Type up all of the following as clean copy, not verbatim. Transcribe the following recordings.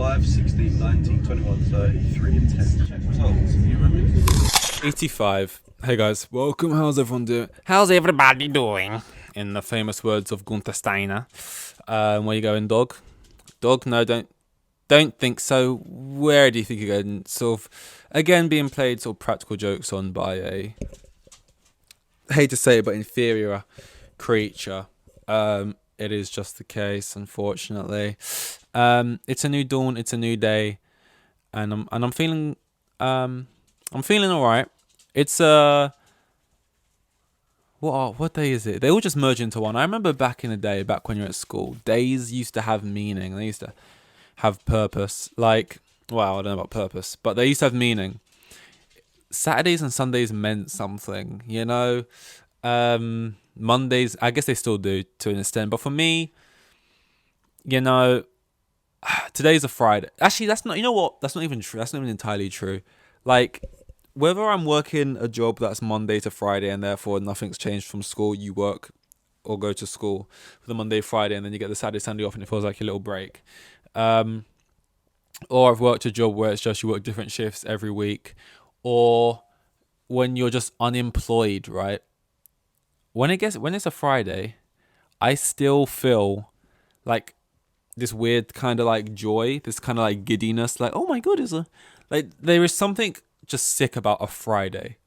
5, 16, 19, 21, 33, and 10. Check results. You remember? 85. Hey guys, welcome. How's everyone doing? How's everybody doing? In the famous words of Gunther Steiner. Where you going, dog? Dog? No, don't think so. Where do you think you're going? Sort of, again, being played sort of practical jokes on by a, hate to say it, but inferior creature. It is just the case, unfortunately. It's a new dawn. It's a new day, and I'm feeling all right. It's what day is it? They all just merge into one. I remember back in the day, back when you're at school, days used to have meaning. They used to have purpose. Like, well, I don't know about purpose, but they used to have meaning. Saturdays and Sundays meant something, you know. Mondays, I guess they still do to an extent, but for me, you know, today's a Friday. Actually, that's not. You know what? That's not even true. That's not even entirely true. Like, whether I'm working a job that's Monday to Friday and therefore nothing's changed from school, you work or go to school for the Monday, Friday, and then you get the Saturday, Sunday off, and it feels like a little break. Or I've worked a job where it's just you work different shifts every week, or when you're just unemployed, right? When it's a Friday, I still feel like this weird kind of like joy, this kind of like giddiness, like, oh my god, there is something just sick about a Friday.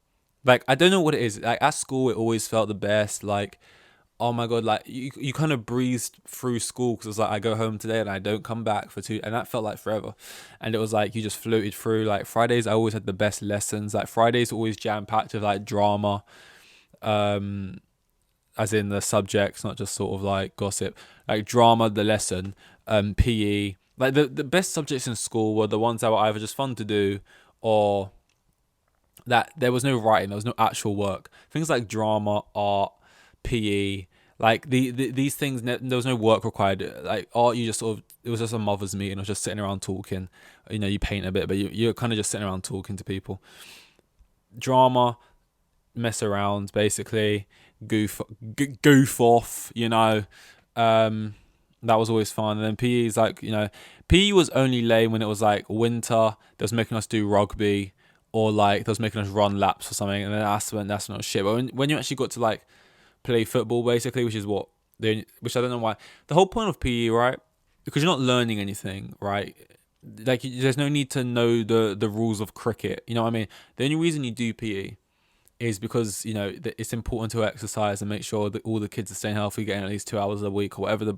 Like, I don't know what it is. Like, at school, it always felt the best. Like, oh my god, like you kind of breezed through school because it was like I go home today and I don't come back for two, and that felt like forever. And it was like you just floated through. Like, Fridays, I always had the best lessons. Like, Fridays always jam packed with like drama, as in the subjects, not just sort of like gossip. Like drama, the lesson, PE. Like the best subjects in school were the ones that were either just fun to do, or that there was no writing, there was no actual work. Things like drama, art, PE, like these things, there was no work required. Like art, you just sort of, it was just a mother's meeting. It was just sitting around talking. You know, you paint a bit, but you're kind of just sitting around talking to people. Drama, mess around, basically, goof off. You know, that was always fun. And then PE is like, you know, PE was only lame when it was like winter. They was making us do rugby, or like they was making us run laps or something, and then that's not shit. But when you actually got to like play football, basically, which I don't know why. The whole point of PE, right? Because you're not learning anything, right? Like, there's no need to know the rules of cricket. You know what I mean? The only reason you do PE is because, you know, it's important to exercise and make sure that all the kids are staying healthy, getting at least 2 hours a week or whatever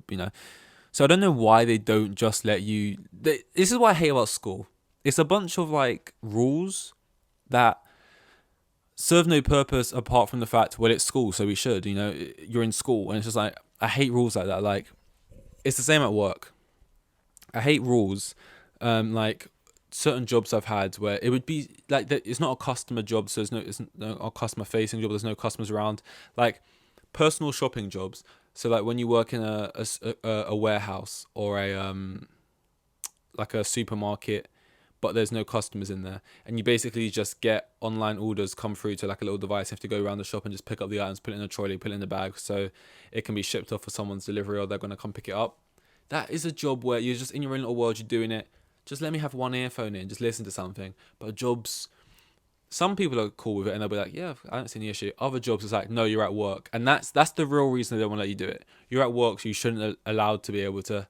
So I don't know why they don't just let you. This is what I hate about school. It's a bunch of like rules that serve no purpose apart from the fact, well, it's school, so we should. You know, you're in school, and it's just like, I hate rules like that. Like, it's the same at work. I hate rules. Like, certain jobs I've had where it would be like that. It's not a customer job, so it's no a customer facing job. There's no customers around. Like, personal shopping jobs. So like when you work in a warehouse, or a like a supermarket, but there's no customers in there, and you basically just get online orders come through to like a little device. You have to go around the shop and just pick up the items, put it in a trolley, put it in the bag, so it can be shipped off for someone's delivery, or they're going to come pick it up. That is a job where you're just in your own little world, you're doing it. Just let me have one earphone in, just listen to something. But jobs, some people are cool with it and they'll be like, yeah, I don't see any issue. Other jobs, it's like, no, you're at work. And that's the real reason they don't want to let you do it. You're at work, so you shouldn't be allowed to be able to,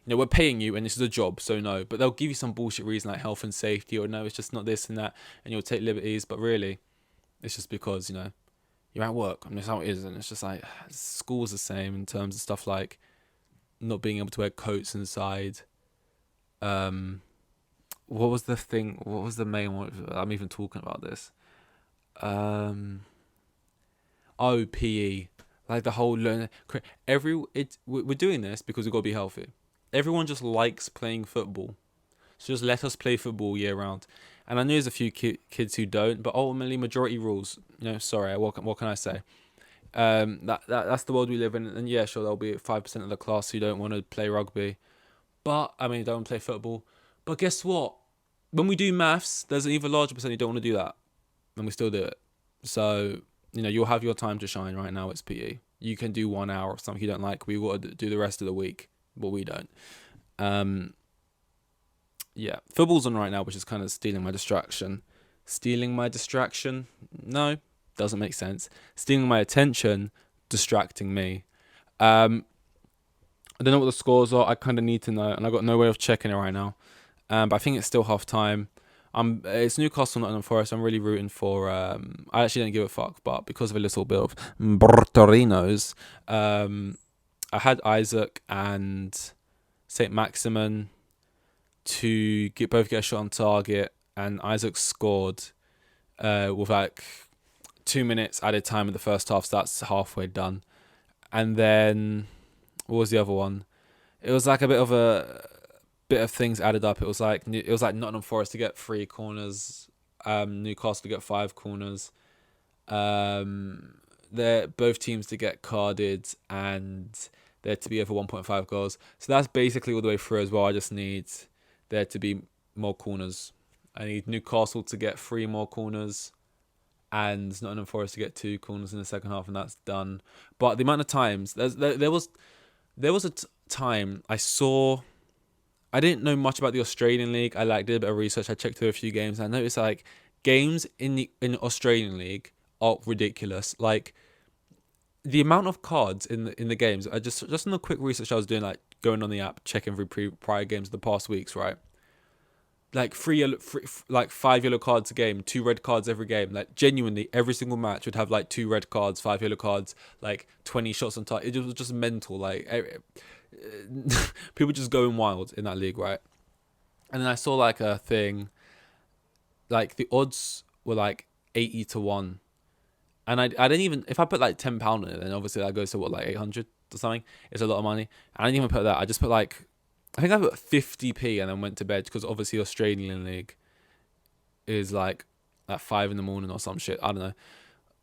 you know, we're paying you and this is a job, so no. But they'll give you some bullshit reason like health and safety, or no, it's just not this and that, and you'll take liberties. But really, it's just because, you know, you're at work and that's how it is. And it's just like, school's the same in terms of stuff like not being able to wear coats inside. What was the thing? What was the main one? I'm even talking about this. PE, like the whole learn. We're doing this because we've got to be healthy. Everyone just likes playing football, so just let us play football year round. And I know there's a few kids who don't, but ultimately majority rules. You know, sorry, what can I say? That's the world we live in. And yeah, sure, there'll be 5% of the class who don't want to play rugby, but I mean, don't play football. But guess what? When we do maths, there's an even larger percentage who don't want to do that, and we still do it. So, you know, you'll have your time to shine. Right now, it's PE. You can do 1 hour of something you don't like. We got to do the rest of the week, but we don't. yeah, football's on right now, which is kind of stealing my distraction. Stealing my distraction? No, doesn't make sense. Stealing my attention, distracting me. Um, I don't know what the scores are. I kind of need to know, and I got no way of checking it right now. But I think it's still half time. It's Newcastle, Nottingham Forest. I'm really rooting for. I actually don't give a fuck, but because of a little bit of Torino's, I had Isaac and Saint Maximin to both get a shot on target, and Isaac scored with like 2 minutes added time in the first half, so that's halfway done. And then what was the other one? It was like a bit of things added up. It was like Nottingham Forest to get 3 corners, Newcastle to get 5 corners. They're both teams to get carded, and there to be over 1.5 goals. So that's basically all the way through as well. I just need there to be more corners. I need Newcastle to get 3 more corners, and Nottingham Forest to get 2 corners in the second half, and that's done. But the amount of times there was a time I didn't know much about the Australian League. I did a bit of research. I checked through a few games. And I noticed games in the Australian League are ridiculous. The amount of cards in the games. I just in the quick research I was doing, going on the app, checking through prior games of the past weeks, right? 5 yellow cards a game, 2 red cards every game. Genuinely, every single match would have 2 red cards, 5 yellow cards, 20 shots on target. It was just mental. People just going wild in that league, right? And then I saw a thing, the odds were 80-1, and I didn't even, if I put £10 on it, then obviously that goes to 800 or something. It's a lot of money. I didn't even put that. I just put I think I put 50p and then went to bed, because obviously Australian League is at 5 in the morning or some shit. I don't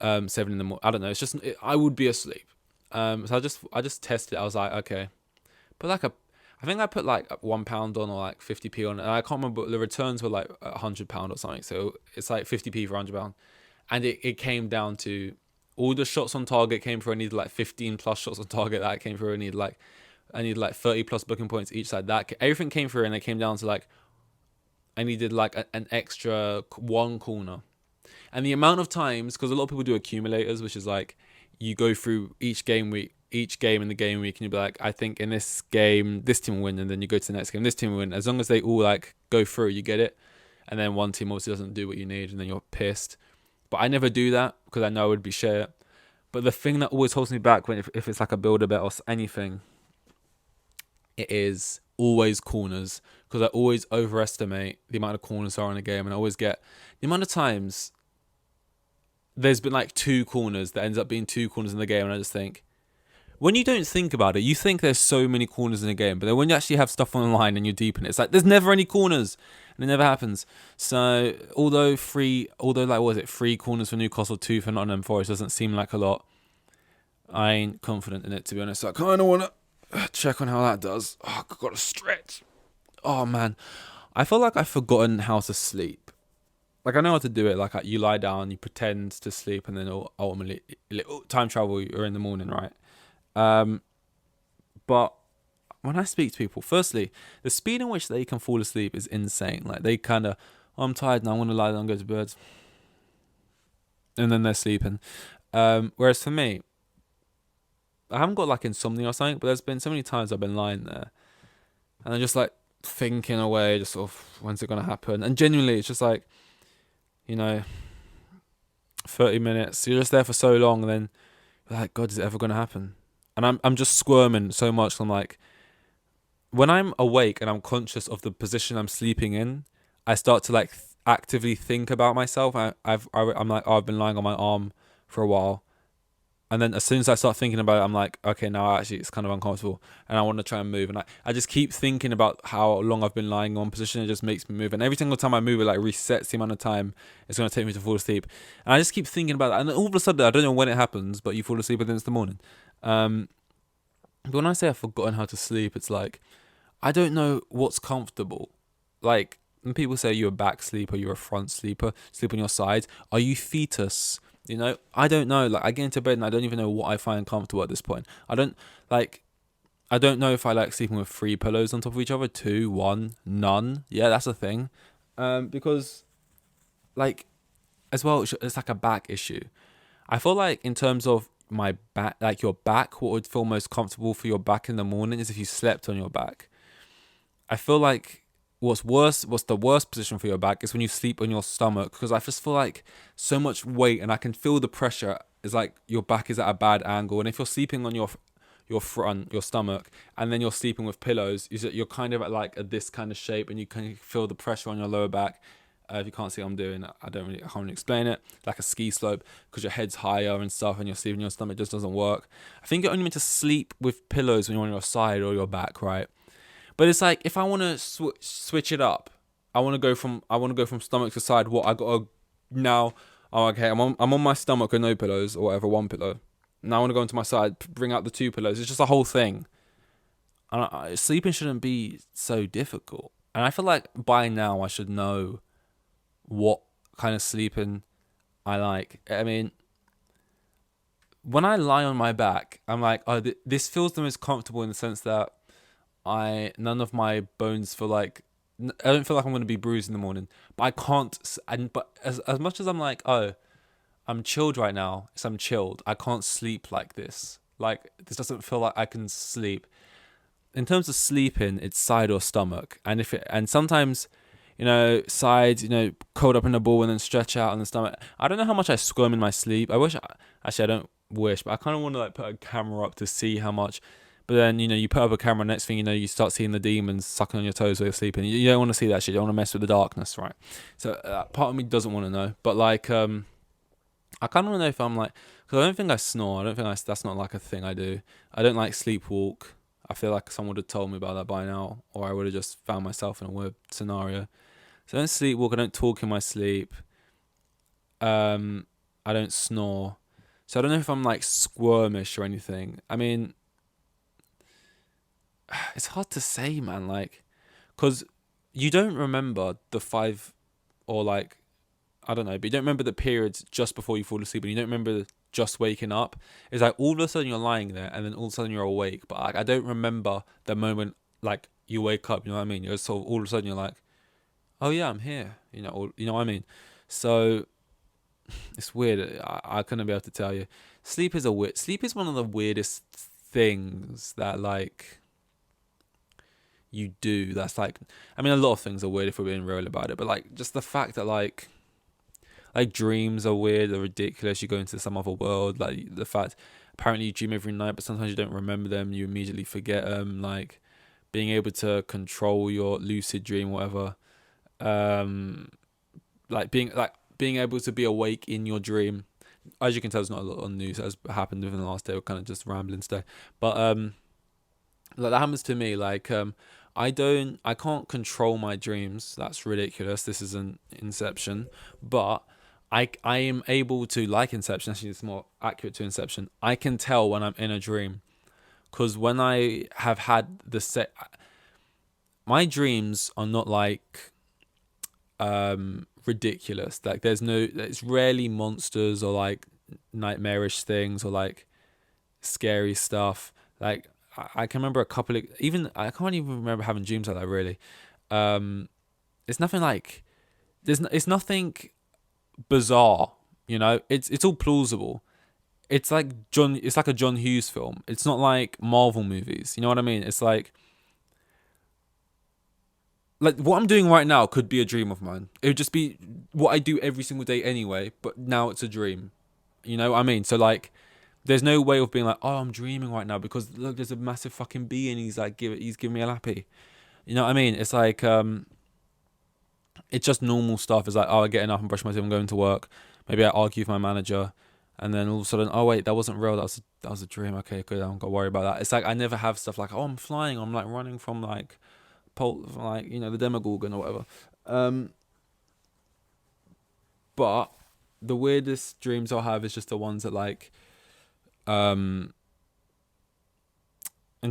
know, 7 in the morning. I don't know. It's just I would be asleep. So I just tested it. I was like, okay, put I think I put £1 on or 50p on it. And I can't remember. The returns were £100 or something. So it's 50p for £100, and it came down to all the shots on target came through. I needed 15 plus shots on target that came through. I needed 30 plus booking points each side. That everything came through, and it came down to I needed an extra 1 corner. And the amount of times, because a lot of people do accumulators, which is you go through each game in the game week, and you'll be I think in this game this team will win, and then you go to the next game, this team will win. As long as they all go through, you get it. And then one team obviously doesn't do what you need, and then you're pissed. But I never do that, because I know I would be shit. But the thing that always holds me back if it's a builder bet or anything, it is always corners, because I always overestimate the amount of corners there are in a game, and I always get the amount of times there's been 2 corners that ends up being 2 corners in the game, and I just think, when you don't think about it, you think there's so many corners in a game, but then when you actually have stuff on the line and you're deep in it, it's there's never any corners, and it never happens. So although 3 corners for Newcastle, 2 for Nottingham Forest doesn't seem like a lot, I ain't confident in it, to be honest. So I kind of want to check on how that does. Oh, I've got to stretch. Oh man, I feel like I've forgotten how to sleep. I know how to do it. You lie down, you pretend to sleep, and then ultimately time travel. You're in the morning, right? But when I speak to people, firstly, the speed in which they can fall asleep is insane. They kind of, I'm tired now, I want to lie down and go to bed, and then they're sleeping. Whereas for me, I haven't got insomnia or something, but there's been so many times I've been lying there, and I'm just thinking away, just sort of, when's it gonna happen? And genuinely, it's just 30 minutes. You're just there for so long, and then you're God, is it ever gonna happen? And I'm just squirming so much. I'm when I'm awake and I'm conscious of the position I'm sleeping in, I start to actively think about myself. I've been lying on my arm for a while, and then as soon as I start thinking about it, I'm okay, now actually it's kind of uncomfortable, and I want to try and move, and I just keep thinking about how long I've been lying on position. It just makes me move, and every single time I move, it resets the amount of time it's going to take me to fall asleep, and I just keep thinking about that, and then all of a sudden, I don't know when it happens, but you fall asleep, and then it's the morning. But when I say I've forgotten how to sleep, it's I don't know what's comfortable. When people say you're a back sleeper, you're a front sleeper, sleep on your side, are you fetus? I don't know. I get into bed and I don't even know what I find comfortable at this point. I don't I don't know if I like sleeping with three pillows on top of each other, two, one, none. Yeah, that's a thing. Because like as well, it's like a back issue. I feel like in terms of my back, like your back, what would feel most comfortable for your back in the morning is if you slept on your back. I feel like what's the worst position for your back is when you sleep on your stomach, because I just feel like so much weight and I can feel the pressure. Is like your back is at a bad angle, and if you're sleeping on your front, your stomach, and then you're sleeping with pillows, you're kind of at like this kind of shape, and you can feel the pressure on your lower back. If you can't see what I'm doing, I can't really explain it. Like a ski slope, because your head's higher and stuff, and you're sleeping on your stomach, just doesn't work. I think you're only meant to sleep with pillows when you're on your side or your back, right? But it's like if I want to switch it up, I want to go from stomach to side. What I gotta now? Oh, okay. I'm on my stomach with no pillows or whatever, one pillow. Now I want to go into my side, bring out the two pillows. It's just a whole thing. And sleeping shouldn't be so difficult. And I feel like by now I should know what kind of sleeping I like. I mean, when I lie on my back, I'm like, oh, this feels the most comfortable in the sense that none of my bones feel like, I don't feel like I'm going to be bruised in the morning, but I can't. But as much as I'm like, oh, I'm chilled right now, I'm chilled. I can't sleep like this. Like this doesn't feel like I can sleep. In terms of sleeping, it's side or stomach, and sometimes, sides, curled up in a ball and then stretch out on the stomach. I don't know how much I squirm in my sleep. I don't wish, but I kind of want to like put a camera up to see how much. But then, you put up a camera, next thing you know, you start seeing the demons sucking on your toes while you're sleeping. You don't want to see that shit. You don't want to mess with the darkness, right? So part of me doesn't want to know. But like, I kind of want to know if I'm like, because I don't think I snore. I don't think that's not like a thing I do. I don't like sleepwalk. I feel like someone would have told me about that by now, or I would have just found myself in a weird scenario. So I don't sleepwalk. I don't talk in my sleep. I don't snore. So I don't know if I'm like squirmish or anything. I mean, it's hard to say, man. Like, because you don't remember the 5 or like, I don't know, but you don't remember the periods just before you fall asleep, and you don't remember just waking up. It's like all of a sudden you're lying there, and then all of a sudden you're awake. But like, I don't remember the moment like you wake up. You know what I mean? You're sort of all of a sudden you're like, oh yeah, I'm here. You know what I mean? So it's weird. I couldn't be able to tell you. Sleep is one of the weirdest things that like you do. That's like, I mean, a lot of things are weird if we're being real about it, but like just the fact that like dreams are weird, they're ridiculous. You go into some other world. Like the fact apparently you dream every night, but sometimes you don't remember them. You immediately forget them. Like being able to control your lucid dream, whatever. Like being able to be awake in your dream. As you can tell, there's not a lot on news that has happened within the last day. We're kind of just rambling today, but like that happens to me. Like I can't control my dreams. That's ridiculous. This isn't Inception, but I am able to, like Inception, actually it's more accurate to Inception. I can tell when I'm in a dream, because when I have had my dreams are not like ridiculous. Like it's rarely monsters or like nightmarish things or like scary stuff. Like I can remember a couple of, I can't even remember having dreams like that really. It's nothing like, it's nothing bizarre, it's all plausible. It's like a John Hughes film. It's not like Marvel movies, you know what I mean? It's like what I'm doing right now could be a dream of mine. It would just be what I do every single day anyway, but now it's a dream. You know what I mean? So like there's no way of being like, oh, I'm dreaming right now because look, there's a massive fucking bee and he's giving me a lappy. You know what I mean? It's like it's just normal stuff. It's like, oh, I get up and brush my teeth, I'm going to work. Maybe I argue with my manager, and then all of a sudden, oh wait, that wasn't real. That was a dream. Okay, good. I don't got to worry about that. It's like I never have stuff like, oh, I'm flying. I'm like running from like the Demogorgon or whatever. But the weirdest dreams I'll have is just the ones that like, in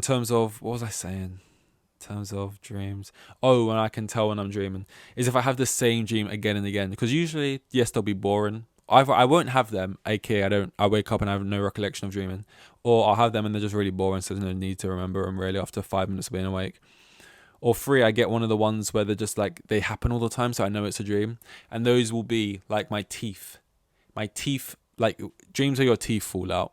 terms of, what was I saying? In terms of dreams. Oh, when I can tell when I'm dreaming is if I have the same dream again and again. Because usually, yes, they'll be boring either I won't have them, aka I wake up and I have no recollection of dreaming, or I'll have them and they're just really boring, so there's no need to remember them really after 5 minutes of being awake. Or 3, I get one of the ones where they're just like, they happen all the time, so I know it's a dream. And those will be like my teeth. My teeth, like dreams where your teeth fall out.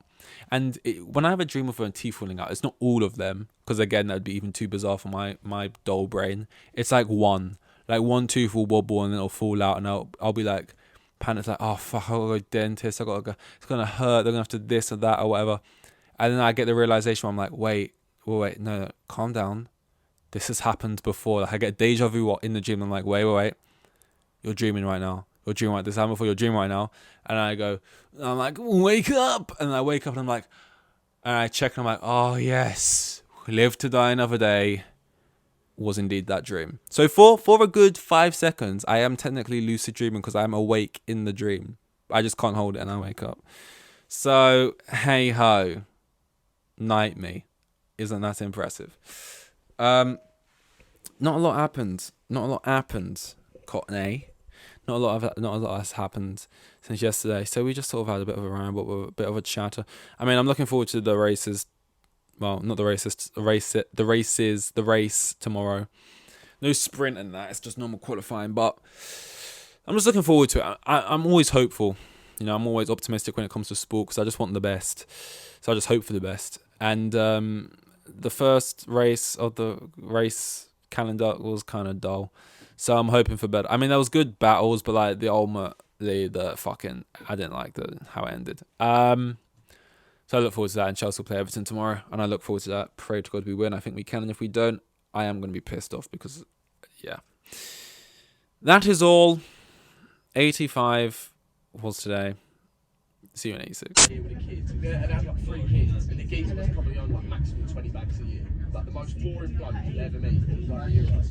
And when I have a dream of my teeth falling out, it's not all of them, because again, that'd be even too bizarre for my dull brain. It's like one tooth will wobble and then it'll fall out, and I'll be like, panicked, like, oh fuck, I gotta go to the dentist, I gotta go, it's gonna hurt, they're gonna have to this or that or whatever. And then I get the realization where I'm like, wait, no, calm down. This has happened before. Like, I get deja vu in the gym. I'm like, wait. You're dreaming right now. You're dreaming right. This happened before. You're dreaming right now. And I'm like, wake up. And I wake up and I'm like, and I check and I'm like, oh yes, live to die another day was indeed that dream. So for a good 5 seconds, I am technically lucid dreaming because I'm awake in the dream. I just can't hold it and I wake up. So, hey ho. Night me. Isn't that impressive? Not a lot happened. Cotton A. Not a lot has happened since yesterday. So we just sort of had a bit of a ramble, a bit of a chatter. I mean, I'm looking forward to the races. Well, not the races. The race tomorrow. No sprint and that. It's just normal qualifying. But I'm just looking forward to it. I'm always hopeful. You know, I'm always optimistic when it comes to sport because I just want the best. So I just hope for the best. And the first race of the race calendar was kind of dull, so I'm hoping for better. I mean, there was good battles, but like the fucking, I didn't like how it ended. So I look forward to that, and Chelsea will play Everton tomorrow, and I look forward to that. Pray to God we win. I think we can, and if we don't, I am going to be pissed off because, yeah. That is all. 85 was today. See you in 86. With the kids, and I had like 3 kids, and the geezer was probably on like maximum 20 bags a year. Like the most boring bloke you'll ever meet. Like,